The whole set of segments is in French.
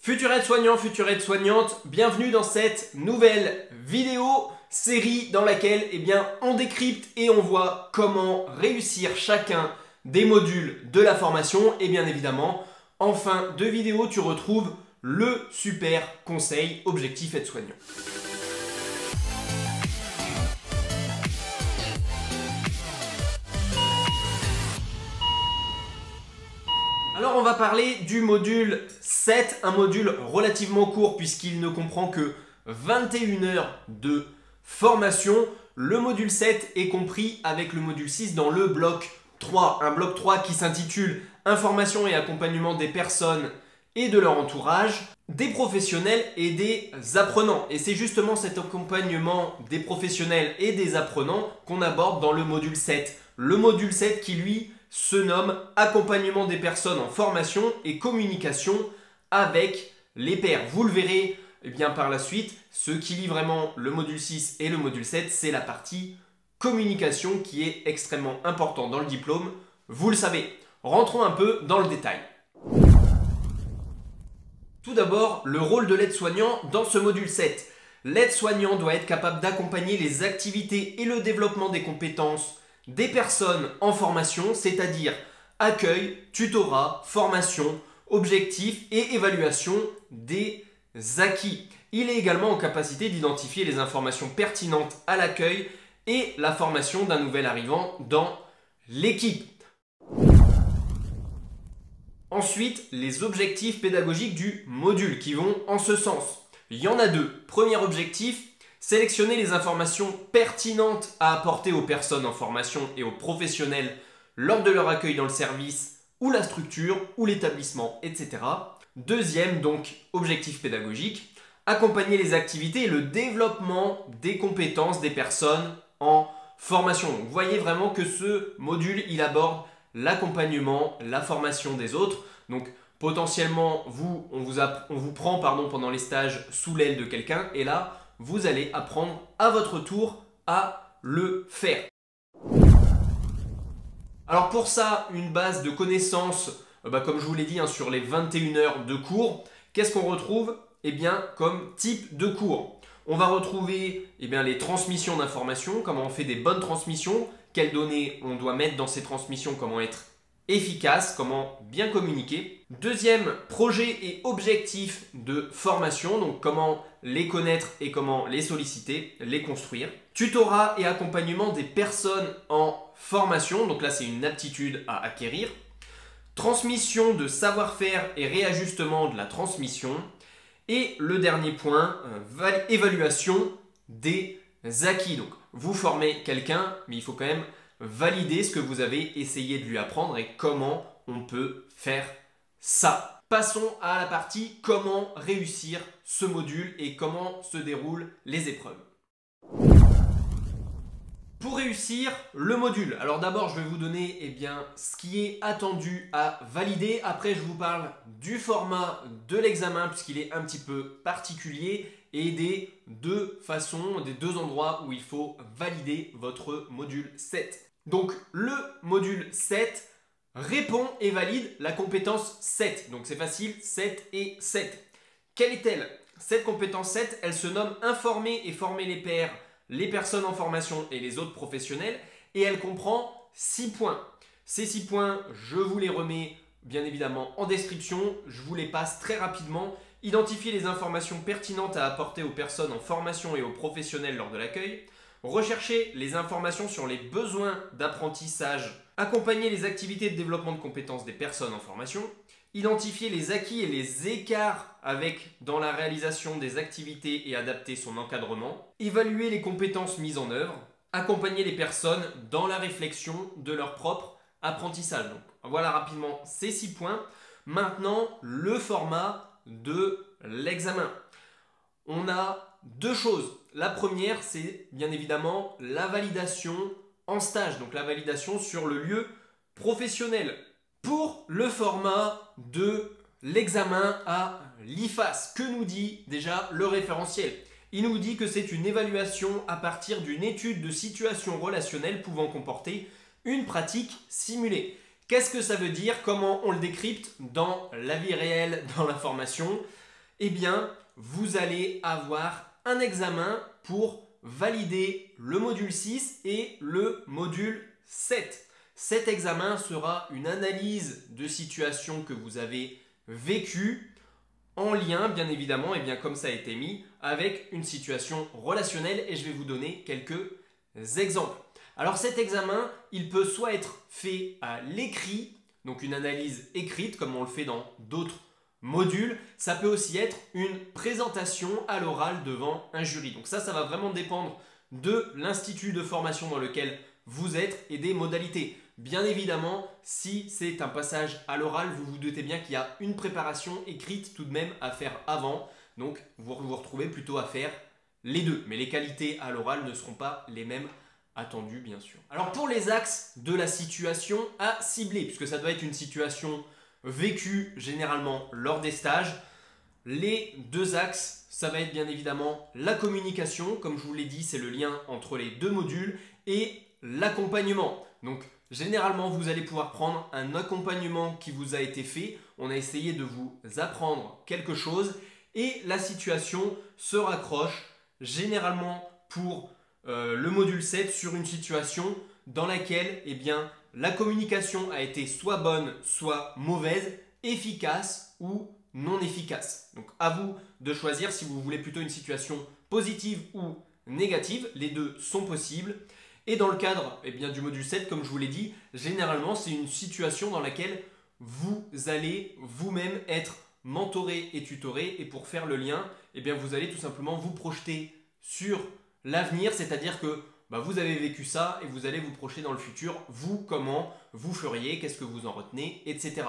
Futurs aides-soignants, futures aides-soignantes, bienvenue dans cette nouvelle vidéo série dans laquelle on décrypte et on voit comment réussir chacun des modules de la formation et bien évidemment en fin de vidéo tu retrouves le super conseil objectif aide-soignant. Alors on va parler du module 7, un module relativement court puisqu'il ne comprend que 21 heures de formation. Le module 7 est compris avec le module 6 dans le bloc 3. Un bloc 3 qui s'intitule Information et accompagnement des personnes et de leur entourage, des professionnels et des apprenants. Et c'est justement cet accompagnement des professionnels et des apprenants qu'on aborde dans le module 7. Le module 7 qui lui se nomme Accompagnement des personnes en formation et communication avec les pairs. Vous le verrez par la suite, ce qui lie vraiment le module 6 et le module 7, c'est la partie communication qui est extrêmement important dans le diplôme. Vous le savez. Rentrons un peu dans le détail. Tout d'abord, le rôle de l'aide-soignant dans ce module 7. L'aide-soignant doit être capable d'accompagner les activités et le développement des compétences des personnes en formation, c'est-à-dire accueil, tutorat, formation, objectifs et évaluation des acquis. Il est également en capacité d'identifier les informations pertinentes à l'accueil et la formation d'un nouvel arrivant dans l'équipe. Ensuite, les objectifs pédagogiques du module qui vont en ce sens. Il y en a deux. Premier objectif, sélectionner les informations pertinentes à apporter aux personnes en formation et aux professionnels lors de leur accueil dans le service ou la structure ou l'établissement, etc. Deuxième, donc, objectif pédagogique, accompagner les activités et le développement des compétences des personnes en formation. Donc, vous voyez vraiment que ce module, il aborde l'accompagnement, la formation des autres. Donc, potentiellement, on vous prend pendant les stages sous l'aile de quelqu'un et là, vous allez apprendre à votre tour à le faire. Alors pour ça, une base de connaissances, comme je vous l'ai dit, sur les 21 heures de cours, qu'est-ce qu'on retrouve comme type de cours? On va retrouver les transmissions d'informations, comment on fait des bonnes transmissions, quelles données on doit mettre dans ces transmissions, comment être efficace, comment bien communiquer. Deuxième, projet et objectifs de formation, donc comment les connaître et comment les solliciter, les construire. Tutorat et accompagnement des personnes en formation, donc là c'est une aptitude à acquérir. Transmission de savoir-faire et réajustement de la transmission. Et le dernier point, évaluation des acquis. Donc vous formez quelqu'un, mais il faut quand même valider ce que vous avez essayé de lui apprendre et comment on peut faire ça. Passons à la partie comment réussir ce module et comment se déroulent les épreuves. Pour réussir le module, alors d'abord je vais vous donner ce qui est attendu à valider. Après je vous parle du format de l'examen puisqu'il est un petit peu particulier et des deux façons, des deux endroits où il faut valider votre module 7. Donc le module 7 répond et valide la compétence 7. Donc c'est facile, 7 et 7. Quelle est-elle? Cette compétence 7, elle se nomme informer et former les pairs, les personnes en formation et les autres professionnels et elle comprend 6 points. Ces 6 points, je vous les remets bien évidemment en description, je vous les passe très rapidement. Identifier les informations pertinentes à apporter aux personnes en formation et aux professionnels lors de l'accueil. Rechercher les informations sur les besoins d'apprentissage. Accompagner les activités de développement de compétences des personnes en formation. Identifier les acquis et les écarts dans la réalisation des activités et adapter son encadrement. Évaluer les compétences mises en œuvre. Accompagner les personnes dans la réflexion de leur propre apprentissage. Donc, voilà rapidement ces 6 points. Maintenant, le format de l'examen. On a deux choses. La première, c'est bien évidemment la validation en stage, donc la validation sur le lieu professionnel. Pour le format de l'examen à l'IFAS, que nous dit déjà le référentiel? Il nous dit que c'est une évaluation à partir d'une étude de situation relationnelle pouvant comporter une pratique simulée. Qu'est-ce que ça veut dire? Comment on le décrypte dans la vie réelle, dans la formation? eh bien, vous allez avoir un examen pour valider le module 6 et le module 7. Cet examen sera une analyse de situation que vous avez vécue en lien, bien évidemment, et bien comme ça a été mis, avec une situation relationnelle et je vais vous donner quelques exemples. Alors cet examen, il peut soit être fait à l'écrit, donc une analyse écrite comme on le fait dans d'autres modules, ça peut aussi être une présentation à l'oral devant un jury. Donc ça va vraiment dépendre de l'institut de formation dans lequel vous êtes et des modalités. Bien évidemment, si c'est un passage à l'oral, vous vous doutez bien qu'il y a une préparation écrite tout de même à faire avant. Donc, vous vous retrouvez plutôt à faire les deux. Mais les qualités à l'oral ne seront pas les mêmes attendues, bien sûr. Alors, pour les axes de la situation à cibler, puisque ça doit être une situation vécue généralement lors des stages, les deux axes, ça va être bien évidemment la communication. Comme je vous l'ai dit, c'est le lien entre les deux modules et l'accompagnement. Donc, généralement, vous allez pouvoir prendre un accompagnement qui vous a été fait. On a essayé de vous apprendre quelque chose et la situation se raccroche généralement pour le module 7 sur une situation dans laquelle eh bien, la communication a été soit bonne, soit mauvaise, efficace ou non efficace. Donc, à vous de choisir si vous voulez plutôt une situation positive ou négative. Les deux sont possibles. Et dans le cadre eh bien, du module 7, comme je vous l'ai dit, généralement, c'est une situation dans laquelle vous allez vous-même être mentoré et tutoré. Et pour faire le lien, eh bien, vous allez tout simplement vous projeter sur l'avenir, c'est-à-dire que vous avez vécu ça et vous allez vous projeter dans le futur. Vous, comment vous feriez, qu'est-ce que vous en retenez, etc.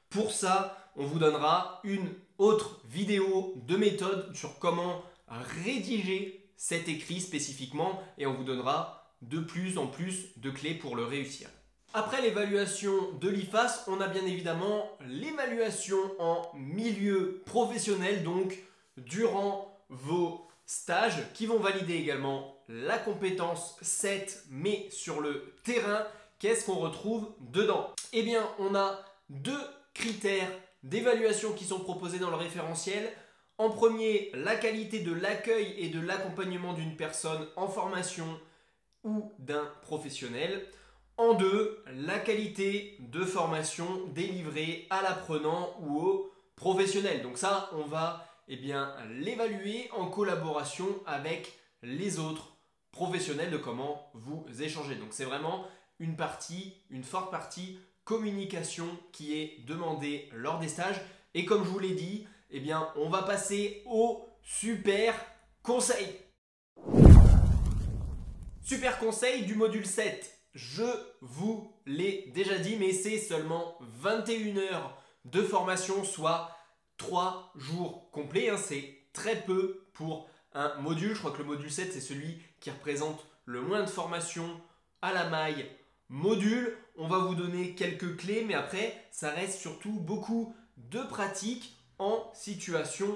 Pour ça, on vous donnera une autre vidéo de méthode sur comment rédiger cet écrit spécifiquement et on vous donnera de plus en plus de clés pour le réussir. Après l'évaluation de l'IFAS, on a bien évidemment l'évaluation en milieu professionnel, donc durant vos stages qui vont valider également la compétence 7, mais sur le terrain, qu'est-ce qu'on retrouve dedans? Eh bien, on a deux critères d'évaluation qui sont proposés dans le référentiel. En premier, la qualité de l'accueil et de l'accompagnement d'une personne en formation ou d'un professionnel. En deux, la qualité de formation délivrée à l'apprenant ou au professionnel. Donc ça, on va l'évaluer en collaboration avec les autres professionnels de comment vous échangez. Donc c'est vraiment une forte partie communication qui est demandée lors des stages. Et comme je vous l'ai dit, eh bien, on va passer au super conseil. Super conseil du module 7. Je vous l'ai déjà dit, mais c'est seulement 21 heures de formation, soit 3 jours complets. C'est très peu pour un module. Je crois que le module 7, c'est celui qui représente le moins de formation à la maille module. On va vous donner quelques clés, mais après, ça reste surtout beaucoup de pratiques en situation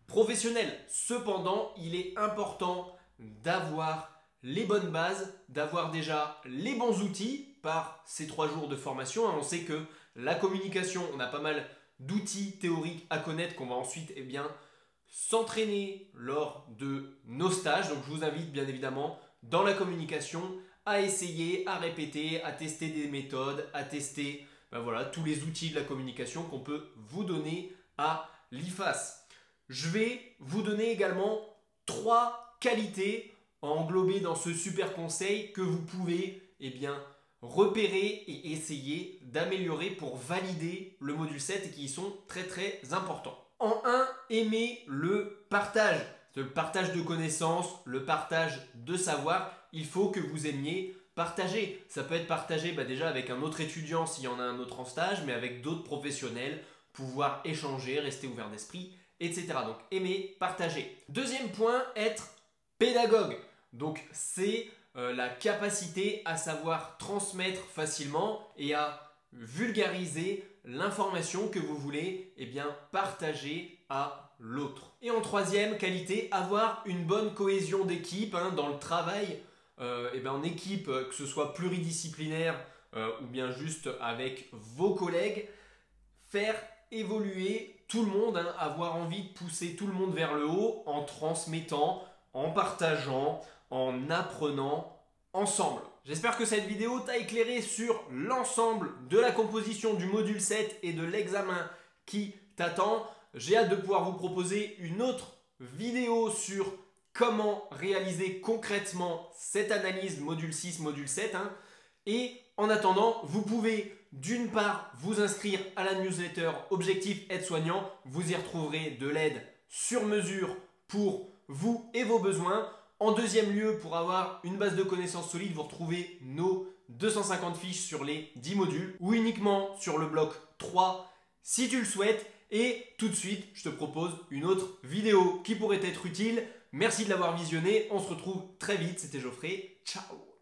professionnelle. Cependant, il est important d'avoir les bonnes bases, d'avoir déjà les bons outils par ces 3 jours de formation. On sait que la communication, on a pas mal d'outils théoriques à connaître qu'on va ensuite s'entraîner lors de nos stages. Donc je vous invite bien évidemment dans la communication à essayer, à répéter, à tester des méthodes, à tester tous les outils de la communication qu'on peut vous donner à l'IFAS. Je vais vous donner également 3 qualités englobées dans ce super conseil que vous pouvez repérer et essayer d'améliorer pour valider le module 7 et qui sont très très importants. En 1, aimez le partage. Le partage de connaissances, le partage de savoir. Il faut que vous aimiez partager. Ça peut être partagé déjà avec un autre étudiant s'il y en a un autre en stage, mais avec d'autres professionnels, pouvoir échanger, rester ouvert d'esprit, etc. Donc aimer partager. Deuxième point, être pédagogue. Donc c'est la capacité à savoir transmettre facilement et à vulgariser l'information que vous voulez partager à l'autre. Et en troisième qualité, avoir une bonne cohésion d'équipe dans le travail, en équipe, que ce soit pluridisciplinaire ou bien juste avec vos collègues, faire évoluer tout le monde, hein, avoir envie de pousser tout le monde vers le haut en transmettant, en partageant, en apprenant ensemble. J'espère que cette vidéo t'a éclairé sur l'ensemble de la composition du module 7 et de l'examen qui t'attend. J'ai hâte de pouvoir vous proposer une autre vidéo sur comment réaliser concrètement cette analyse module 6, module 7. Et en attendant, vous pouvez d'une part vous inscrire à la newsletter Objectif Aide-Soignant. Vous y retrouverez de l'aide sur mesure pour vous et vos besoins. En deuxième lieu, pour avoir une base de connaissances solide, vous retrouvez nos 250 fiches sur les 10 modules ou uniquement sur le bloc 3 si tu le souhaites. Et tout de suite, je te propose une autre vidéo qui pourrait être utile. Merci de l'avoir visionné. On se retrouve très vite. C'était Geoffrey. Ciao!